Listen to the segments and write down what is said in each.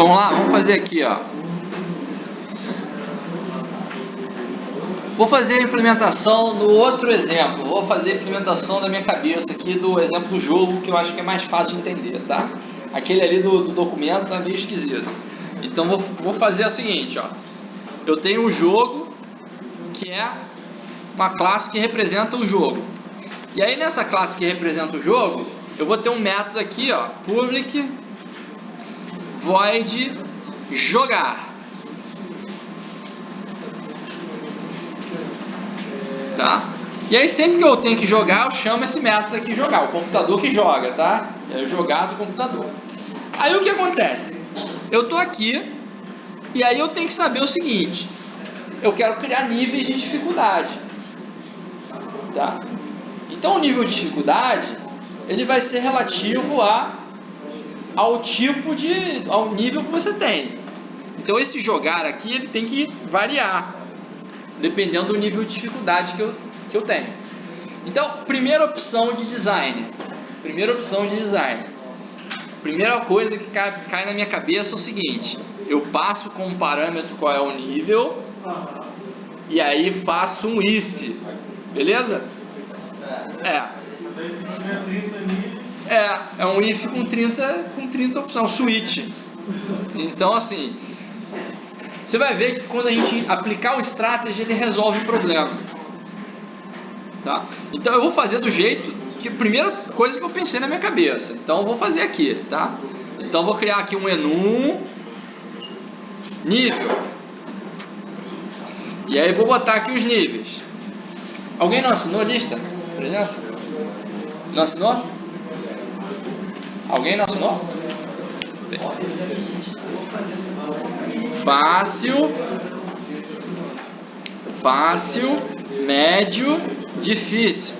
Vamos lá, vamos fazer aqui, ó. Vou fazer a implementação do outro exemplo. Vou fazer a implementação da minha cabeça aqui do exemplo do jogo, que eu acho que é mais fácil de entender, tá? Aquele ali do documento tá meio esquisito. Então vou fazer o seguinte, ó. Eu tenho um jogo que é uma classe que representa o jogo. E aí nessa classe que representa o jogo, eu vou ter um método aqui, ó, public void jogar. Tá? E aí sempre que eu tenho que jogar, eu chamo esse método aqui jogar, o computador que joga, tá? É o jogar do computador. Aí o que acontece? Eu tô aqui e aí eu tenho que saber o seguinte: eu quero criar níveis de dificuldade, tá? Então o nível de dificuldade ele vai ser relativo ao nível que você tem. Então esse jogar aqui ele tem que variar dependendo do nível de dificuldade que eu tenho. Então, primeira opção de design. Primeira coisa que cai na minha cabeça é o seguinte: eu passo como parâmetro qual é o nível e aí faço um if. Beleza? É um if com 30 opções, switch. Então, assim, você vai ver que quando a gente aplicar o strategy, ele resolve o problema. Tá? Então eu vou fazer do jeito que a primeira coisa que eu pensei na minha cabeça. Então eu vou fazer aqui, tá? Então eu vou criar aqui um enum nível. E aí vou botar aqui os níveis. Alguém não assinou a lista? Presença? Não assinou? Alguém não assinou? Fácil, médio, difícil.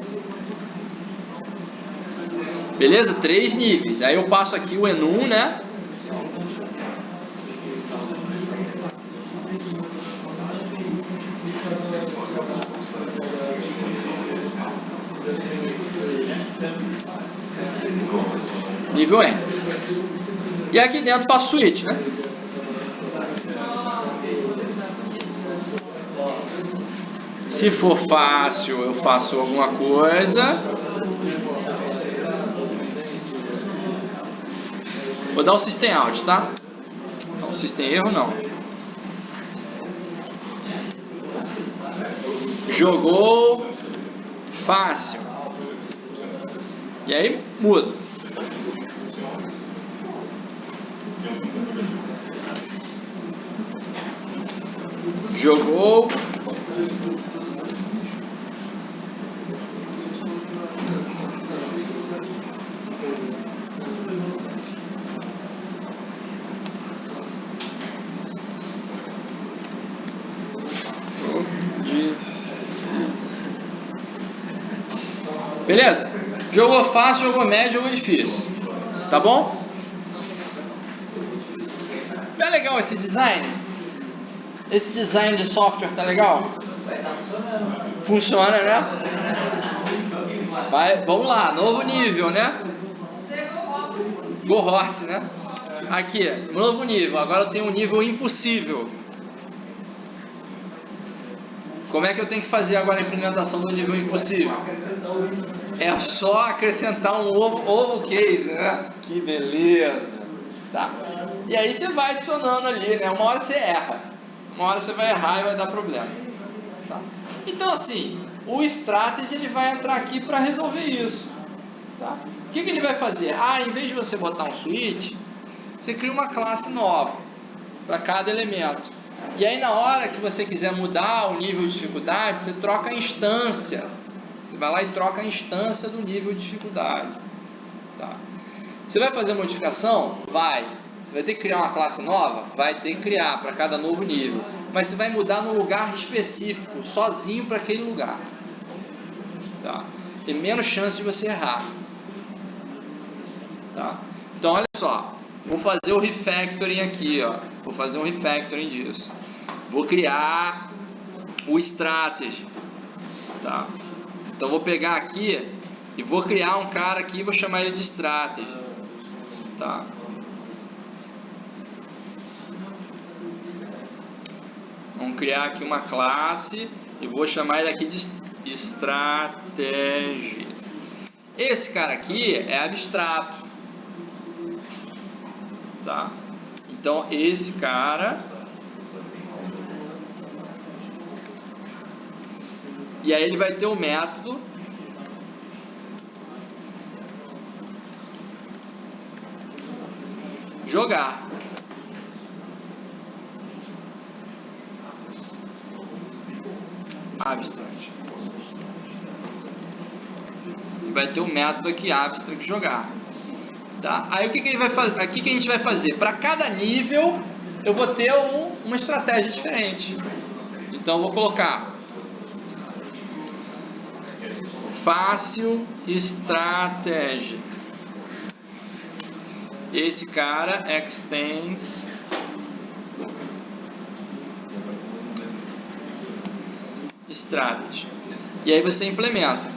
Beleza? 3 níveis. Aí eu passo aqui o enum, né? Nível N. E aqui dentro faço switch, né? Se for fácil, eu faço alguma coisa. Vou dar o system out, tá? O system erro não. Jogou fácil. E aí muda. Jogou beleza? Jogou fácil, jogou médio, jogou difícil. Tá bom? Tá legal esse design? Esse design de software tá legal? Funciona, né? Vamos lá, novo nível, né? Go Horse, né? Aqui, novo nível. Agora eu tenho um nível impossível. Como é que eu tenho que fazer agora a implementação do nível impossível? É só acrescentar um ovo case, né? Que beleza! Tá? E aí você vai adicionando ali, né? Uma hora você erra. Uma hora você vai errar e vai dar problema. Tá? Então assim, o strategy ele vai entrar aqui para resolver isso. Tá? O que ele vai fazer? Em vez de você botar um switch, você cria uma classe nova para cada elemento. E aí na hora que você quiser mudar o nível de dificuldade, você troca a instância. Você vai lá e troca a instância do nível de dificuldade. Tá? Você vai fazer modificação? Vai. Você vai ter que criar uma classe nova? Vai ter que criar para cada novo nível. Mas você vai mudar num lugar específico, sozinho para aquele lugar. Tá? Tem menos chance de você errar. Tá? Então olha só. Vou fazer o refactoring aqui, ó. Vou fazer um refactoring disso. Vou criar o strategy, tá? Então vou pegar aqui e vou criar um cara aqui e vou chamar ele de strategy, tá? criar aqui uma classe e vou chamar ele aqui de Strategy. Esse cara aqui é abstrato, tá? Então esse cara, e aí ele vai ter o método jogar. Abstract. E vai ter o método aqui abstract jogar. Tá? Aí o que ele vai fazer? Aqui que a gente vai fazer? Para cada nível eu vou ter uma estratégia diferente. Então eu vou colocar fácil estratégia. Esse cara extends strategy. E aí você implementa.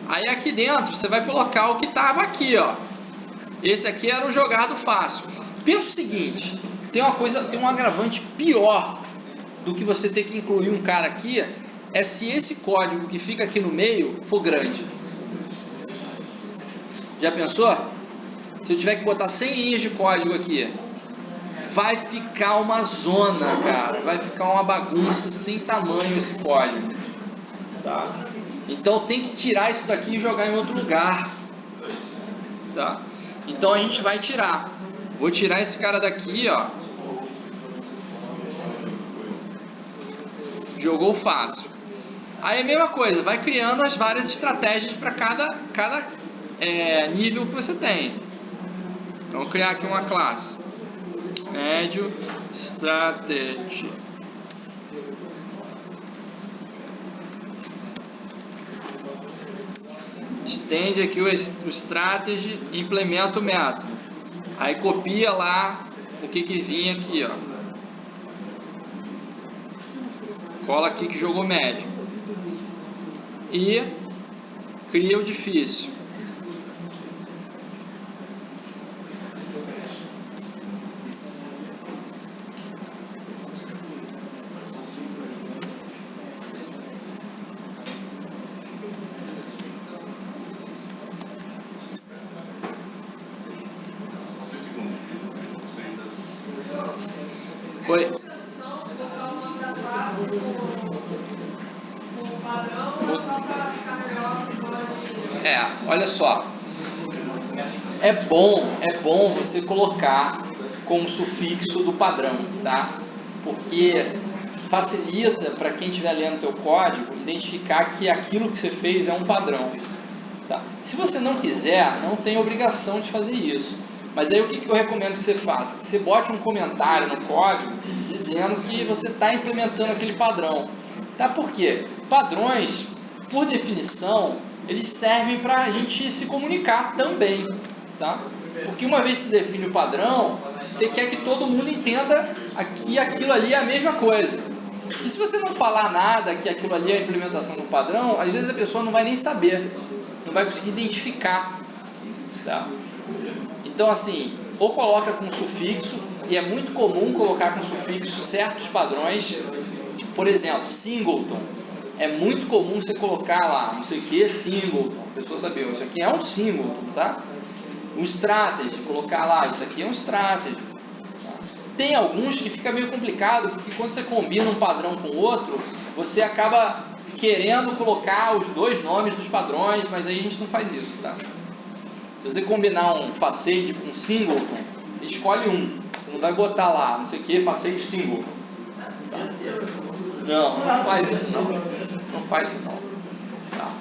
Aí aqui dentro você vai colocar o que estava aqui, ó. Esse aqui era o jogar do fácil. Pensa o seguinte, tem um agravante pior do que você ter que incluir um cara aqui, é se esse código que fica aqui no meio for grande. Já pensou? Se eu tiver que botar 100 linhas de código aqui, vai ficar uma zona, cara. Vai ficar uma bagunça sem tamanho esse código. Tá? Então tem que tirar isso daqui e jogar em outro lugar. Tá? Então a gente vai tirar. Vou tirar esse cara daqui, ó. Jogou fácil. Aí a mesma coisa, vai criando as várias estratégias para cada nível que você tem. Então vou criar aqui uma classe. Médio Strategy. Estende aqui o strategy, implementa o método. Aí copia lá o que vinha aqui, ó. Cola aqui que jogou médio. E cria o difícil. Foi. Olha só. É bom você colocar com o sufixo do padrão, tá? Porque facilita para quem estiver lendo teu código identificar que aquilo que você fez é um padrão. Tá? Se você não quiser, não tem obrigação de fazer isso. Mas aí o que eu recomendo que você faça? Que você bote um comentário no código dizendo que você está implementando aquele padrão. Tá? Por quê? Padrões, por definição, eles servem para a gente se comunicar também. Tá? Porque uma vez que você define o padrão, você quer que todo mundo entenda que aquilo ali é a mesma coisa. E se você não falar nada que aquilo ali é a implementação do padrão, às vezes a pessoa não vai nem saber, não vai conseguir identificar. Tá? Então assim, ou coloca com sufixo, e é muito comum colocar com sufixo certos padrões, por exemplo, singleton. É muito comum você colocar lá, não sei o que, singleton, a pessoa saber, isso aqui é um singleton, tá? O strategy, colocar lá, isso aqui é um strategy. Tem alguns que fica meio complicado, porque quando você combina um padrão com outro, você acaba querendo colocar os dois nomes dos padrões, mas aí a gente não faz isso, tá? Se você combinar um facade com um singleton, você escolhe um. Você não vai botar lá, não sei o que, facade singleton. Tá? Não faz isso não. Não faz isso não. Tá?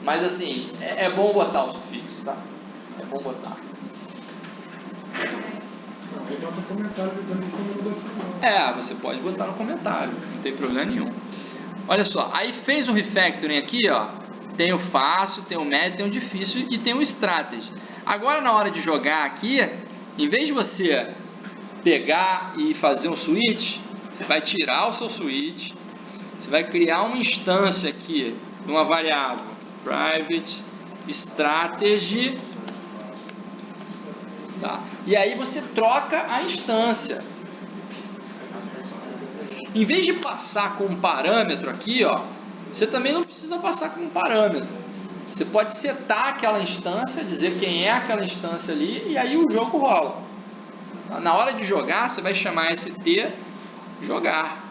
Mas assim, é bom botar o sufixo, tá? É bom botar. Você pode botar no comentário, não tem problema nenhum. Olha só, aí fez um refactoring aqui, ó. Tem o fácil, tem o médio, tem o difícil e tem o strategy. Agora na hora de jogar aqui, em vez de você pegar e fazer um switch, você vai tirar o seu switch, você vai criar uma instância aqui de uma variável private strategy, tá? E aí você troca a instância. Em vez de passar com um parâmetro aqui, ó, você também não precisa passar com um parâmetro. Você pode setar aquela instância, dizer quem é aquela instância ali, e aí o jogo rola. Na hora de jogar, você vai chamar st jogar.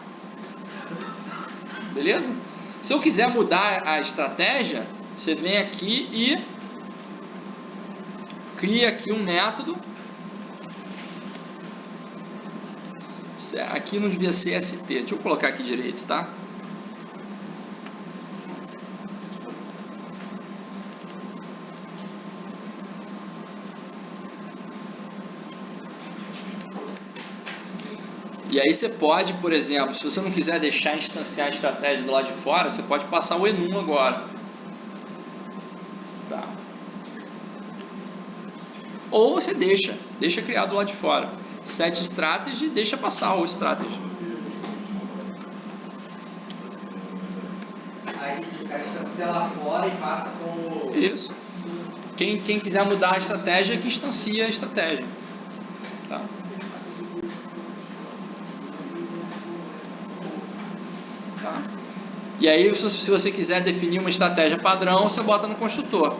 Beleza? Se eu quiser mudar a estratégia, você vem aqui e cria aqui um método. Aqui não devia ser st. Deixa eu colocar aqui direito, tá? E aí você pode, por exemplo, se você não quiser deixar instanciar a estratégia do lado de fora, você pode passar o enum agora. Tá. Ou você deixa criado do lado de fora. Set strategy, deixa passar o strategy. Aí o cara instancia lá fora e passa com o... Isso. Quem quiser mudar a estratégia, que instancia a estratégia. Tá. Tá. E aí, se você quiser definir uma estratégia padrão, você bota no construtor.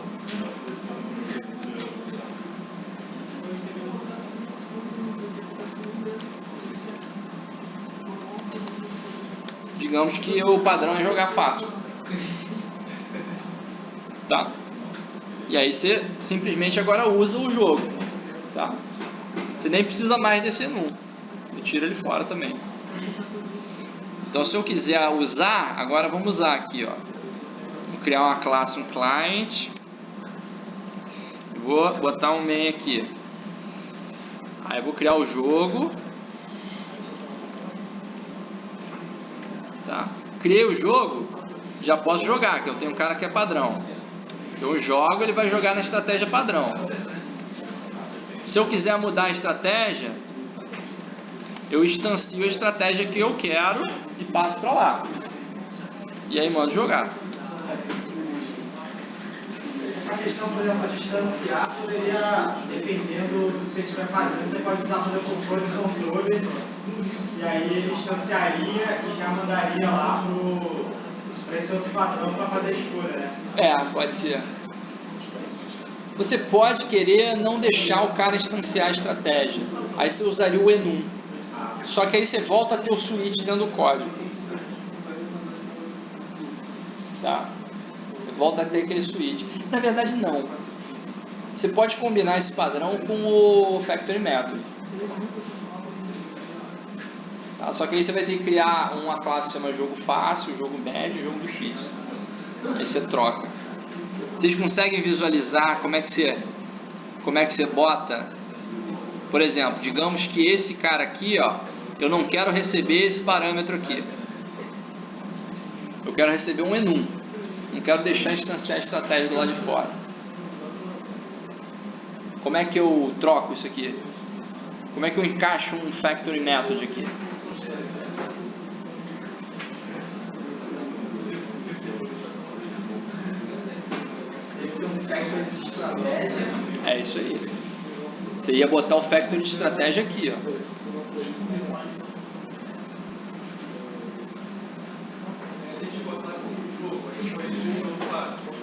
Digamos que o padrão é jogar fácil. Tá. E aí você simplesmente agora usa o jogo. Tá. Você nem precisa mais desse enum. Você tira ele fora também. Então, se eu quiser usar, agora vamos usar aqui, ó. Vou criar uma classe, um client. Vou botar um main aqui. Aí eu vou criar o jogo. Tá. Criei o jogo, já posso jogar, que eu tenho um cara que é padrão. Eu jogo, ele vai jogar na estratégia padrão. Se eu quiser mudar a estratégia, eu instancio a estratégia que eu quero e passo para lá. E aí mando jogar. Essa questão, por exemplo, de distanciar, poderia, dependendo do que você estiver fazendo, você pode usar, por exemplo, o controle, e aí ele distanciaria e já mandaria lá para esse outro padrão para fazer a escolha, né? É, pode ser. Você pode querer não deixar o cara instanciar a estratégia. Aí você usaria o enum. Só que aí você volta a ter o switch dentro do código. Tá? Volta a ter aquele switch. Na verdade, não. Você pode combinar esse padrão com o factory method. Tá? Só que aí você vai ter que criar uma classe que chama jogo fácil, jogo médio e jogo difícil. Aí você troca. Vocês conseguem visualizar como é que você bota? Por exemplo, digamos que esse cara aqui, ó, eu não quero receber esse parâmetro aqui. Eu quero receber um enum. Não quero deixar instanciar a estratégia do lado de fora. Como é que eu troco isso aqui? Como é que eu encaixo um factory method aqui? É isso aí. Você ia botar o factory de estratégia aqui, ó.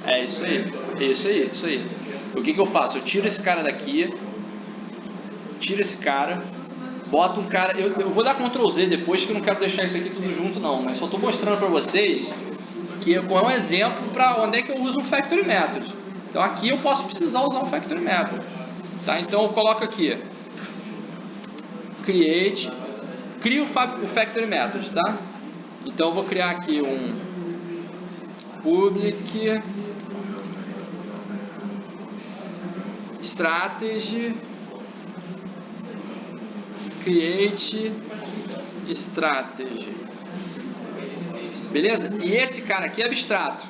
É isso aí. Isso aí. O que eu faço? Eu tiro esse cara daqui, tiro esse cara, boto um cara. Eu vou dar Ctrl Z depois, que eu não quero deixar isso aqui tudo junto, não. Mas só estou mostrando para vocês que é um exemplo para onde é que eu uso um factory method. Então aqui eu posso precisar usar um factory method. Tá? Então eu coloco aqui create, crio o factory method, tá? Então eu vou criar aqui um public strategy create strategy. Beleza? E esse cara aqui é abstrato.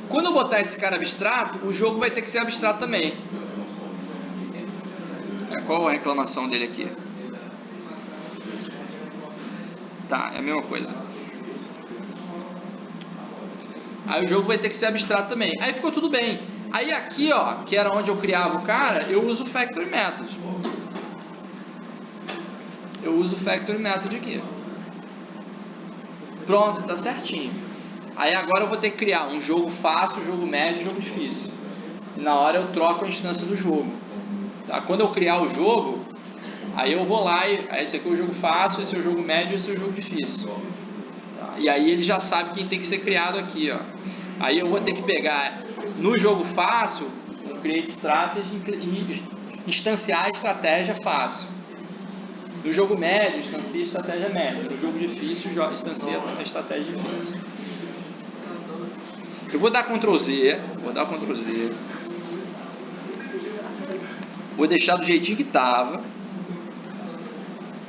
Quando eu botar esse cara abstrato, o jogo vai ter que ser abstrato também. Qual a reclamação dele aqui? Tá, é a mesma coisa. Aí o jogo vai ter que ser abstrato também. Aí ficou tudo bem. Aí aqui, ó, que era onde eu criava o cara, eu uso o factory method. eu uso o Factory Method aqui. Pronto, tá certinho. Aí agora eu vou ter que criar um jogo fácil, jogo médio e jogo difícil. E na hora eu troco a instância do jogo. Tá? Quando eu criar o jogo, aí eu vou lá e esse aqui é o jogo fácil, esse é o jogo médio e esse é o jogo difícil. Tá? E aí ele já sabe quem tem que ser criado aqui, ó. Aí eu vou ter que pegar no jogo fácil, um Create Strategy e instanciar a estratégia fácil. No jogo médio, instancia a estratégia média. No jogo difícil, instancia a estratégia difícil. Eu vou dar Ctrl Z, vou deixar do jeitinho que estava.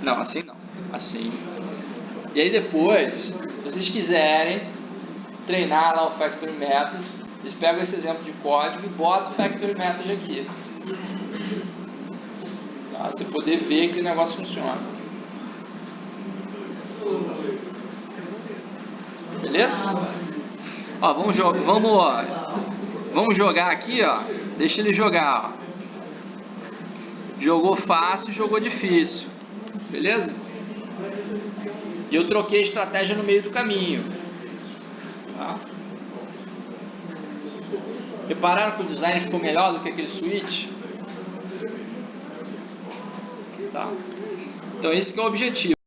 Não, assim não. Assim. E aí depois, se vocês quiserem treinar lá o Factory Method, vocês pegam esse exemplo de código e botam o Factory Method aqui. Tá? Você poder ver que o negócio funciona. Beleza? Ó, vamos jogar aqui, ó. Deixa ele jogar, ó. Jogou fácil, jogou difícil. Beleza? E eu troquei a estratégia no meio do caminho. Tá? Repararam que o design ficou melhor do que aquele switch? Tá? Então esse que é o objetivo.